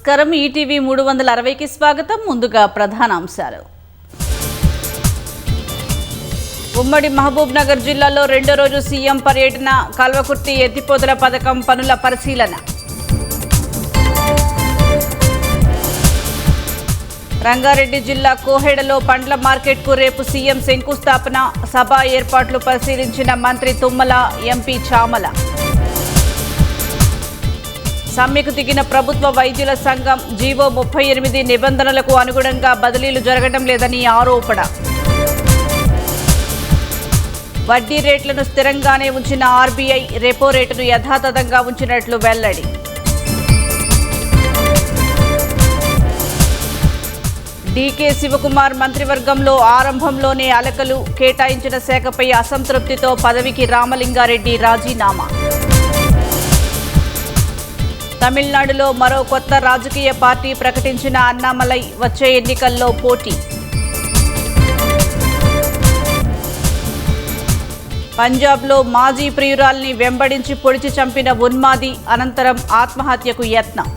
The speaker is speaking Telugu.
నమస్కారం ఈటీవీ 360కి స్వాగతం. ముందుగా ప్రధాన అంశాలు. ఉమ్మడి మహబూబ్ నగర్ జిల్లాలో రెండో రోజు సీఎం పర్యటన. కల్వకుర్తి ఎత్తిపోతల పథకం పనుల పరిశీలన. రంగారెడ్డి జిల్లా కోహెడలో పండ్ల మార్కెట్కు రేపు సీఎం శంకుస్థాపన. సభ ఏర్పాట్లు పరిశీలించిన మంత్రి తుమ్మల, ఎంపీ చామల. సమ్మెకు దిగిన ప్రభుత్వ వైద్యుల సంఘం. జీవో 38 నిబంధనలకు అనుగుణంగా బదిలీలు జరగడం లేదని ఆరోపణ. వడ్డీ రేట్లను స్థిరంగానే ఉంచిన ఆర్బీఐ రెపో రేటును యథాతథంగా ఉంచినట్లు వెల్లడి. డీకే శివకుమార్ మంత్రివర్గంలో ఆరంభంలోనే అలకలు. కేటాయించిన శాఖపై అసంతృప్తితో పదవికి రామలింగారెడ్డి రాజీనామా. తమిళనాడులో మరో కొత్త రాజకీయ పార్టీ ప్రకటించిన అన్నామలై. వచ్చే ఎన్నికల్లో పోటీ. పంజాబ్లో మాజీ ప్రియురాల్ని వెంబడించి పొడిచి చంపిన ఉన్మాది. అనంతరం ఆత్మహత్యకు యత్నం.